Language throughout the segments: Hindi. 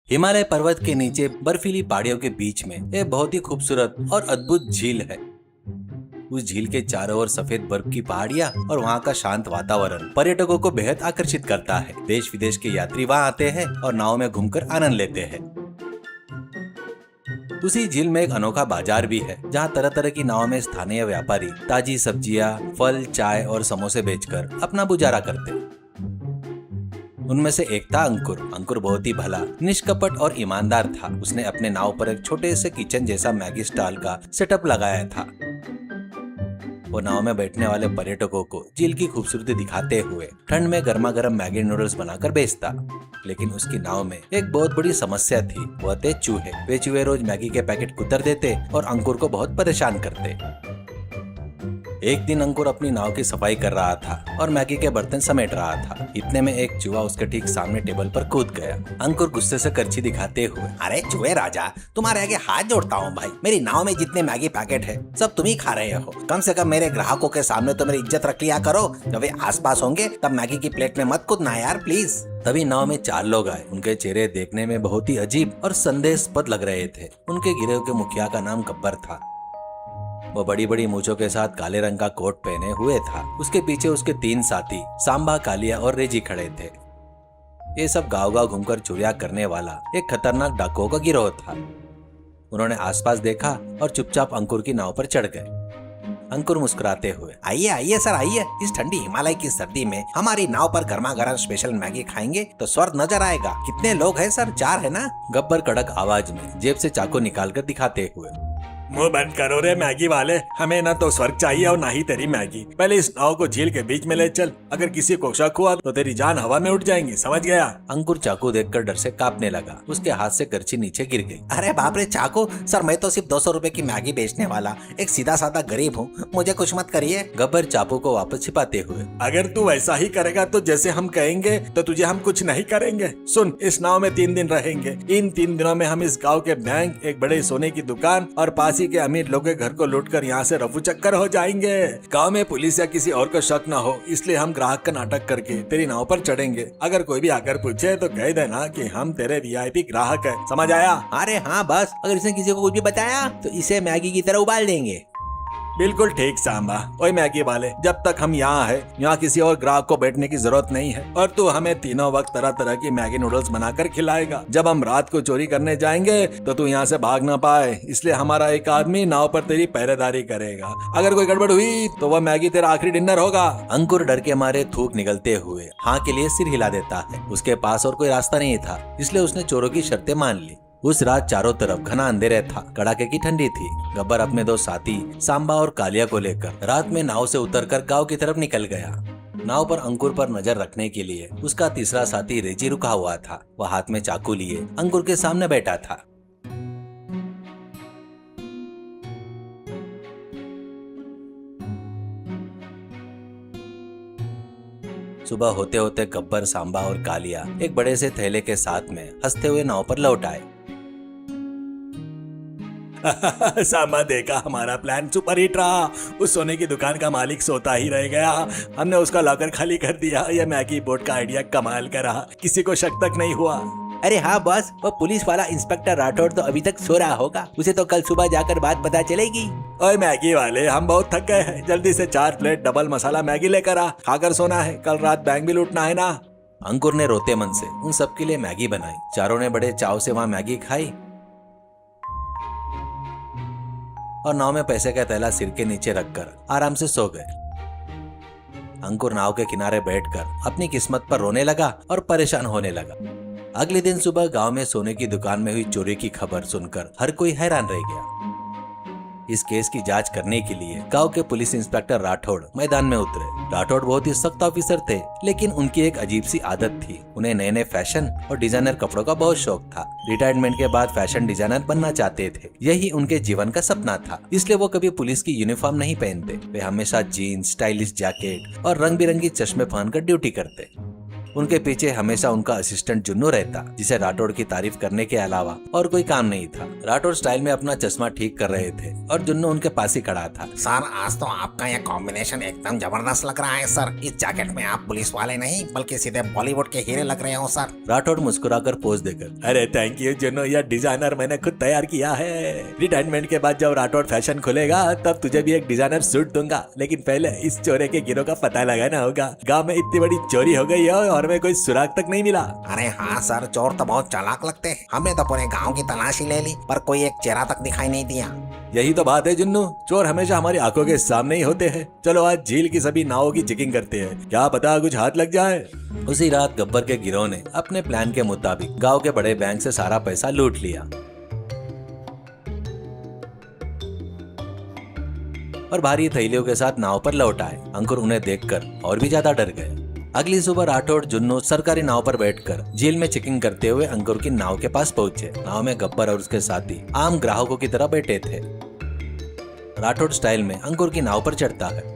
हिमालय पर्वत के नीचे बर्फीली पहाड़ियों के बीच में एक बहुत ही खूबसूरत और अद्भुत झील है। उस झील के चारों ओर सफेद बर्फ की पहाड़ियां और वहाँ का शांत वातावरण पर्यटकों को बेहद आकर्षित करता है। देश विदेश के यात्री वहाँ आते हैं और नाव में घूमकर आनंद लेते हैं। उसी झील में एक अनोखा बाजार भी है, जहाँ तरह तरह की नाव में स्थानीय व्यापारी ताजी सब्जियां, फल, चाय और समोसे बेचकर अपना गुजारा करते हैं। उनमें से एक था अंकुर। अंकुर बहुत ही भला, निष्कपट और ईमानदार था। उसने अपने नाव पर एक छोटे से किचन जैसा मैगी स्टॉल का सेटअप लगाया था। वो नाव में बैठने वाले पर्यटकों को झील की खूबसूरती दिखाते हुए ठंड में गर्मा गर्म मैगी नूडल्स बनाकर बेचता। लेकिन उसकी नाव में एक बहुत बड़ी समस्या थी, वह थे चूहे। वे चूहे रोज मैगी के पैकेट कुतर देते और अंकुर को बहुत परेशान करते। एक दिन अंकुर अपनी नाव की सफाई कर रहा था और मैगी के बर्तन समेट रहा था। इतने में एक चूहा उसके ठीक सामने टेबल पर कूद गया। अंकुर गुस्से से करछी दिखाते हुए, अरे चूहे राजा, तुम्हारे आगे हाथ जोड़ता हूँ भाई। मेरी नाव में जितने मैगी पैकेट है सब तुम ही खा रहे हो। कम से कम मेरे ग्राहकों के सामने तो मेरी इज्जत रख लिया करो। जब वे आसपास होंगे तब मैगी की प्लेट में मत कूदना यार, प्लीज। तभी नाव में 4 लोग आए। उनके चेहरे देखने में बहुत ही अजीब और संदेहास्पद लग रहे थे। उनके गिरोह के मुखिया का नाम गब्बर था। वो बड़ी बड़ी मूंछों के साथ काले रंग का कोट पहने हुए था। उसके पीछे उसके 3 साथी सांबा, कालिया और रेजी खड़े थे। ये सब गांव-गांव घूमकर चोरियां करने वाला एक खतरनाक डाकुओं का गिरोह था। उन्होंने आसपास देखा और चुपचाप अंकुर की नाव पर चढ़ गए। अंकुर मुस्कुराते हुए, आइए आइए सर आइए। इस ठंडी हिमालय की सर्दी में हमारी नाव पर गर्मा गर्म स्पेशल मैगी खाएंगे तो स्वर्ग नजर आएगा। कितने लोग हैं सर? 4 है ना? गब्बर कड़क आवाज में जेब से चाकू निकालकर दिखाते हुए, मुंह बंद करो रे मैगी वाले। हमें ना तो स्वर्ग चाहिए और ना ही तेरी मैगी। पहले इस नाव को झील के बीच में ले चल। अगर किसी को शक हुआ तो तेरी जान हवा में उठ जाएंगी, समझ गया? अंकुर चाकू देखकर डर से कांपने लगा। उसके हाथ से करछी नीचे गिर गई। अरे बाप रे चाकू! सर मैं तो सिर्फ 200 रुपए की मैगी बेचने वाला एक सीधा साधा गरीब हूँ, मुझे कुछ मत करिए। गब्बर चाकू को वापस छिपाते हुए, अगर तू वैसा ही करेगा तो जैसे हम कहेंगे तो तुझे हम कुछ नहीं करेंगे। सुन, इस नाव में 3 दिन रहेंगे। इन 3 दिनों में हम इस गाँव के बैंक, एक बड़े सोने की दुकान और पास ही के अमीर लोगों घर को लूटकर यहाँ से रफू चक्कर हो जाएंगे। गांव में पुलिस या किसी और को शक न हो, इसलिए हम ग्राहक का नाटक करके तेरी नाव पर चढ़ेंगे। अगर कोई भी आकर पूछे तो कह देना कि हम तेरे वीआईपी ग्राहक हैं, समझ आया? अरे हाँ बस, अगर इसने किसी को कुछ भी बताया तो इसे मैगी की तरह उबाल देंगे। बिल्कुल ठीक सांबा। ओए मैगी वाले, जब तक हम यहाँ हैं, यहाँ किसी और ग्राहक को बैठने की जरूरत नहीं है और तू हमें तीनों वक्त तरह तरह की मैगी नूडल्स बनाकर खिलाएगा। जब हम रात को चोरी करने जाएंगे तो तू यहाँ से भाग ना पाए, इसलिए हमारा एक आदमी नाव पर तेरी पहरेदारी करेगा। अगर कोई गड़बड़ हुई तो वह मैगी तेरा आखिरी डिनर होगा। अंकुर डर के मारे थूक निकलते हुए हाँ के लिए सिर हिला देता है। उसके पास और कोई रास्ता नहीं था, इसलिए उसने चोरों की शर्तें मान ली। उस रात चारों तरफ घना अंधेरा था, कड़ाके की ठंडी थी। गब्बर अपने 2 साथी सांबा और कालिया को लेकर रात में नाव से उतरकर गांव की तरफ निकल गया। नाव पर अंकुर पर नजर रखने के लिए उसका तीसरा साथी रेजी रुका हुआ था। वह हाथ में चाकू लिए अंकुर के सामने बैठा था। सुबह होते होते गब्बर, सांबा और कालिया एक बड़े से थैले के साथ में हंसते हुए नाव पर लौट आए। सांबा, देखा हमारा प्लान सुपर हिट रहा। उस सोने की दुकान का मालिक सोता ही रह गया। हमने उसका लॉकर खाली कर दिया। यह मैगी बोट का आइडिया कमाल का रहा, किसी को शक तक नहीं हुआ। अरे हाँ बॉस, वो पुलिस वाला इंस्पेक्टर राठौड़ तो अभी तक सो रहा होगा। उसे तो कल सुबह जाकर बात पता चलेगी। ओए मैगी वाले, हम बहुत थक गए हैं। जल्दी से 4 प्लेट डबल मसाला मैगी लेकर आ। खाकर सोना है, कल रात बैंक भी लूटना है ना। अंकुर ने रोते मन से उन सबके लिए मैगी बनाई। चारों ने बड़े चाव से वहाँ मैगी खाई और नाव में पैसे का थैला सिर के नीचे रखकर आराम से सो गए। अंकुर नाव के किनारे बैठकर अपनी किस्मत पर रोने लगा और परेशान होने लगा। अगले दिन सुबह गांव में सोने की दुकान में हुई चोरी की खबर सुनकर हर कोई हैरान रह गया। इस केस की जांच करने के लिए गांव के पुलिस इंस्पेक्टर राठौड़ मैदान में उतरे। राठौड़ बहुत ही सख्त ऑफिसर थे, लेकिन उनकी एक अजीब सी आदत थी। उन्हें नए नए फैशन और डिजाइनर कपड़ों का बहुत शौक था। रिटायरमेंट के बाद फैशन डिजाइनर बनना चाहते थे, यही उनके जीवन का सपना था। इसलिए वो कभी पुलिस की यूनिफॉर्म नहीं पहनते। वे हमेशा जीन्स, स्टाइलिश जैकेट और रंग बिरंगी चश्मे पहनकर ड्यूटी करते। उनके पीछे हमेशा उनका असिस्टेंट जुन्नू रहता, जिसे राठौड़ की तारीफ करने के अलावा और कोई काम नहीं था। राठौड़ स्टाइल में अपना चश्मा ठीक कर रहे थे और जुन्नू उनके पास ही खड़ा था। सर आज तो आपका यह कॉम्बिनेशन एकदम जबरदस्त लग रहा है सर। इस जैकेट में आप पुलिस वाले नहीं बल्कि सीधे बॉलीवुड के हीरे लग रहे हो सर। राठौड़ मुस्कुराकर पोज देकर, अरे थैंक यू जुन्नू, यह डिजाइनर मैंने खुद तैयार किया है। रिटायरमेंट के बाद जब राठौड़ फैशन खुलेगा तब तुझे भी एक डिजाइनर सूट दूंगा, लेकिन पहले इस चोरे के गिरोह का पता लगाना होगा। गांव में इतनी बड़ी चोरी हो गई है और हमें कोई सुराग तक नहीं मिला। अरे हाँ सर, चोर तो बहुत चालाक लगते हैं। हमने तो पूरे गांव की तलाशी ले ली पर कोई एक चेहरा तक दिखाई नहीं दिया। यही तो बात है जुन्नू, चोर हमेशा हमारी आंखों के सामने ही होते हैं। चलो आज झील की सभी नावों की चेकिंग करते हैं, क्या पता कुछ हाथ लग जाए। उसी रात गब्बर के गिरोह ने अपने प्लान के मुताबिक गांव के बड़े बैंक से सारा पैसा लूट लिया और भारी थैलियों के साथ नाव पर लौट आए। अंकुर उन्हें देखकर और भी ज्यादा डर गए। अगली सुबह राठौड़ जुन्नू सरकारी नाव पर बैठकर झील में चेकिंग करते हुए अंकुर की नाव के पास पहुंचे। नाव में गब्बर और उसके साथी आम ग्राहकों की तरह बैठे थे। राठौड़ स्टाइल में अंकुर की नाव पर चढ़ता है।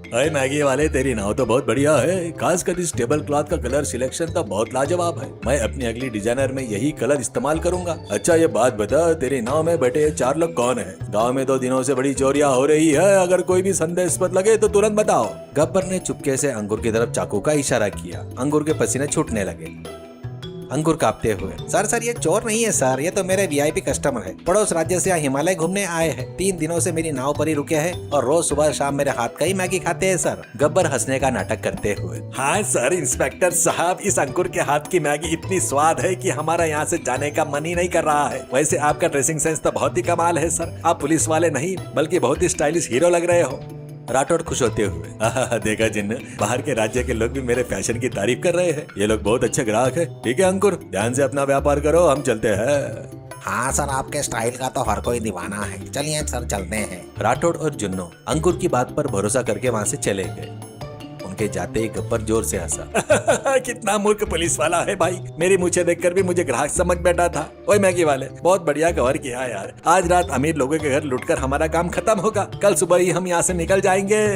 अरे मैगी वाले, तेरी नाव तो बहुत बढ़िया है, खासकर इस टेबल क्लॉथ का कलर सिलेक्शन तो बहुत लाजवाब है। मैं अपनी अगली डिजाइनर में यही कलर इस्तेमाल करूंगा। अच्छा ये बात बता, तेरी नाव में बैठे ये 4 लोग कौन है? गांव में 2 दिनों से बड़ी चोरियां हो रही है, अगर कोई भी संदेहास्पद लगे तो तुरंत बताओ। गब्बर ने चुपके से अंकुर की तरफ चाकू का इशारा किया। अंकुर के पसीने छूटने लगे। अंकुर कांपते हुए, सर ये चोर नहीं है सर, ये तो मेरे वीआईपी कस्टमर है। पड़ोस राज्य से यहाँ हिमालय घूमने आए हैं। 3 दिनों से मेरी नाव पर ही रुके हैं और रोज सुबह शाम मेरे हाथ का ही मैगी खाते हैं सर। गब्बर हंसने का नाटक करते हुए, हाँ सर इंस्पेक्टर साहब, इस अंकुर के हाथ की मैगी इतनी स्वाद है कि हमारा यहाँ से जाने का मन ही नहीं कर रहा है। वैसे आपका ड्रेसिंग सेंस तो बहुत ही कमाल है सर, आप पुलिस वाले नहीं बल्कि बहुत ही स्टाइलिश हीरो लग रहे हो। राठौड़ खुश होते हुए, देखा जिन्न, बाहर के राज्य के लोग भी मेरे फैशन की तारीफ कर रहे हैं। ये लोग बहुत अच्छे ग्राहक हैं। ठीक है अंकुर, ध्यान से अपना व्यापार करो, हम चलते हैं। हाँ सर, आपके स्टाइल का तो हर कोई दीवाना है। चलिए सर चलते हैं। राठौड़ और जुन्नू अंकुर की बात पर भरोसा करके वहाँ से चले गए। उनके जाते ही गब्बर जोर से हंसा। कितना मूर्ख पुलिस वाला है भाई, मेरी मूछें देखकर भी मुझे ग्राहक समझ बैठा था। ओए मैगी वाले, बहुत बढ़िया कवर किया यार। आज रात अमीर लोगों के घर लुटकर हमारा काम खत्म होगा, कल सुबह ही हम यहाँ से निकल जाएंगे।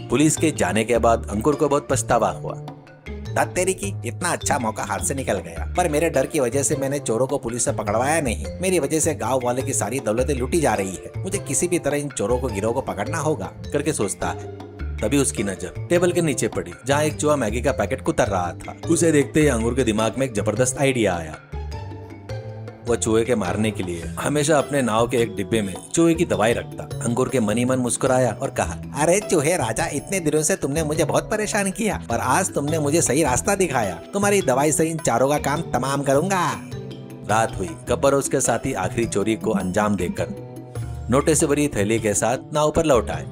पुलिस के जाने के बाद अंकुर को बहुत पछतावा हुआ। दत्त तेरी की, इतना अच्छा मौका हाथ से निकल गया। पर मेरे डर की वजह से मैंने चोरों को पुलिस से पकड़वाया नहीं। मेरी वजह से गांव वाले की सारी दौलतें लूटी जा रही है। मुझे किसी भी तरह इन चोरों को गिरोह को पकड़ना होगा करके सोचता है। तभी उसकी नजर टेबल के नीचे पड़ी, जहाँ एक चूहा मैगी का पैकेट कुतर रहा था। उसे देखते ही अंकुर के दिमाग में एक जबरदस्त आइडिया आया। वो चूहे के मारने के लिए हमेशा अपने नाव के एक डिब्बे में चूहे की दवाई रखता। अंकुर के मन ही मन मुस्कुराया और कहा, अरे चूहे राजा, इतने दिनों से तुमने मुझे बहुत परेशान किया, पर आज तुमने मुझे सही रास्ता दिखाया। तुम्हारी दवाई से इन चारों का काम तमाम करूंगा। रात हुई। गब्बर और उसके साथी आखिरी चोरी को अंजाम देकर नोटे से भरी थैली के साथ नाव पर लौट आए।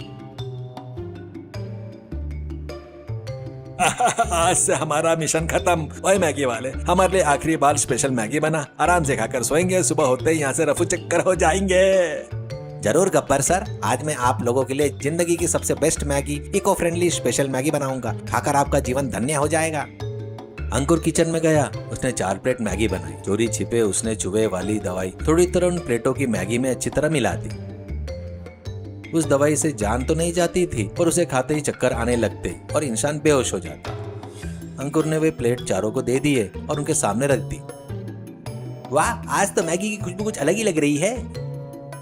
आज से हमारा मिशन खत्म। ओए मैगी वाले, हमारे लिए आखिरी बार स्पेशल मैगी बना, आराम से खाकर सोएंगे, सुबह होते ही यहाँ से रफू चक्कर हो जाएंगे। जरूर गब्बर सर, आज मैं आप लोगों के लिए जिंदगी की सबसे best Maggi, eco friendly special Maggi बनाऊंगा। खाकर आपका जीवन धन्य हो जाएगा। अंकुर किचन में गया। उसने 4 प्लेट मैगी बनाई। चोरी छिपे उसने चूहे वाली दवाई थोड़ी तरह उन प्लेटों की मैगी में अच्छी तरह मिला दी। उस दवाई से जान तो नहीं जाती थी, पर उसे खाते ही चक्कर आने लगते और इंसान बेहोश हो जाता। अंकुर ने वे प्लेट चारों को दे दिए और उनके सामने रख दी। वाह, आज तो मैगी की खुशबू कुछ अलग ही लग रही है।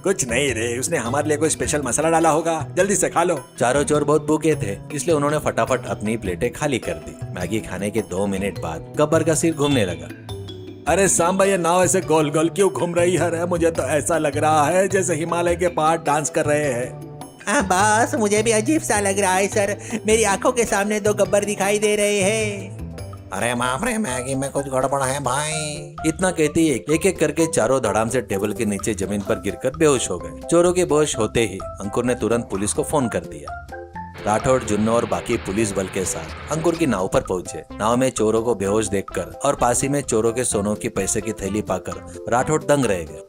कुछ नहीं रे, उसने हमारे लिए कोई स्पेशल मसाला डाला होगा, जल्दी से खा लो। चारों चोर बहुत भूखे थे, इसलिए उन्होंने फटाफट अपनी प्लेटें खाली कर दी। मैगी खाने के 2 मिनट बाद गब्बर का सिर घूमने लगा। अरे सांबा, ये नाव ऐसे गोल गोल क्यों घूम रही है? मुझे तो ऐसा लग रहा है जैसे हिमालय के पहाड़ डांस कर रहे हैं। हाँ बस, मुझे भी अजीब सा लग रहा है सर। मेरी आंखों के सामने 2 गब्बर दिखाई दे रहे हैं। अरे बाप रे, मैगी में कुछ गड़बड़ है भाई। इतना कहते ही एक एक करके चारों धड़ाम से टेबल के नीचे जमीन पर गिरकर बेहोश हो गए। चोरों के बेहोश होते ही अंकुर ने तुरंत पुलिस को फोन कर दिया। राठौड़, जुन्नू और बाकी पुलिस बल के साथ अंकुर की नाव पर पहुंचे। नाव में चोरों को बेहोश देखकर और पास ही में चोरों के सोनों की पैसे की थैली पाकर राठौड़ दंग रह गए।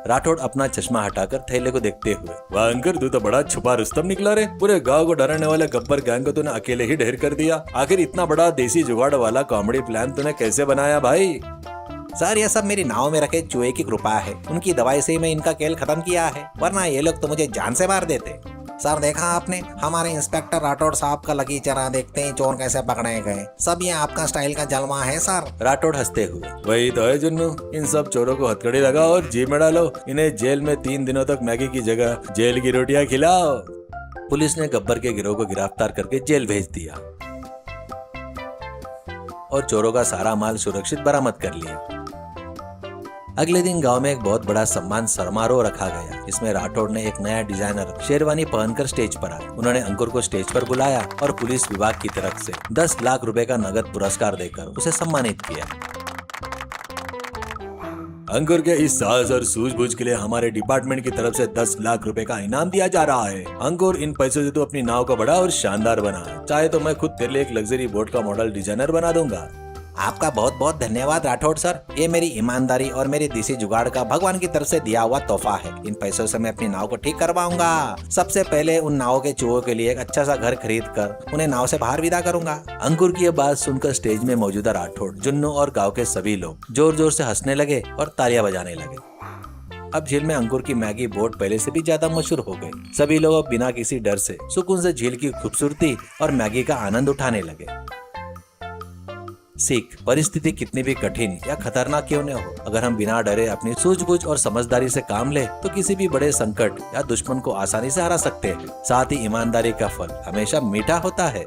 राठौड़ अपना चश्मा हटाकर थैले को देखते हुए, वाह अंकुर, तू तो बड़ा छुपा रुस्तम निकला रे। पूरे गांव को डराने वाले गब्बर गैंग को तूने अकेले ही ढेर कर दिया। आखिर इतना बड़ा देसी जुगाड़ वाला कॉमेडी प्लान तूने कैसे बनाया भाई? सर, यह सब मेरी नाव में रखे चूहे की कृपा है। उनकी दवाई से ही मैं इनका खेल खत्म किया है, वरना ये लोग तो मुझे जान से मार देते। सर देखा आपने, हमारे इंस्पेक्टर राठौड़ साहब का लकी चेहरा देखते ही चोर कैसे पकड़े गए। सब ये आपका स्टाइल का जलवा है सर। राठौड़ हंसते हुए। वही तो है जुन्नू, इन सब चोरों को हथकड़ी लगाओ और जेल में डालो। इन्हें जेल में 3 दिनों तक मैगी की जगह जेल की रोटियां खिलाओ। पुलिस ने गब्बर के गिरोह को गिरफ्तार करके जेल भेज दिया और चोरों का सारा माल सुरक्षित बरामद कर लिया। अगले दिन गांव में एक बहुत बड़ा सम्मान समारोह रखा गया, जिसमें राठौड़ ने एक नया डिजाइनर शेरवानी पहनकर स्टेज पर आए। उन्होंने अंकुर को स्टेज पर बुलाया और पुलिस विभाग की तरफ से 10 लाख रुपए का नगद पुरस्कार देकर उसे सम्मानित किया। अंकुर के इस साहस और सूझबूझ के लिए हमारे डिपार्टमेंट की तरफ से 10 लाख रुपए का इनाम दिया जा रहा है। अंकुर, इन पैसों से तू अपनी नाव को बड़ा और शानदार बना। चाहे तो मैं खुद तेरे लिए एक लग्जरी बोट का मॉडल डिजाइनर बना दूंगा। आपका बहुत बहुत धन्यवाद राठौड़ सर। ये मेरी ईमानदारी और मेरी देसी जुगाड़ का भगवान की तरफ से दिया हुआ तोहफा है। इन पैसों से मैं अपनी नाव को ठीक करवाऊंगा। सबसे पहले उन नावों के चूहों के लिए एक अच्छा सा घर खरीद कर उन्हें नाव से बाहर विदा करूंगा। अंकुर की यह बात सुनकर स्टेज में मौजूदा राठौड़, जुन्नू और गांव के सभी लोग जोर जोर से हंसने लगे और तालियां बजाने लगे। अब झील में अंकुर की मैगी बोट पहले से भी ज्यादा मशहूर हो गई। सभी लोग अब बिना किसी डर से सुकून से झील की खूबसूरती और मैगी का आनंद उठाने लगे। सीख, परिस्थिति कितनी भी कठिन या खतरनाक क्यों न हो, अगर हम बिना डरे अपनी सूझबूझ और समझदारी से काम ले तो किसी भी बड़े संकट या दुश्मन को आसानी से हरा सकते हैं। साथ ही ईमानदारी का फल हमेशा मीठा होता है।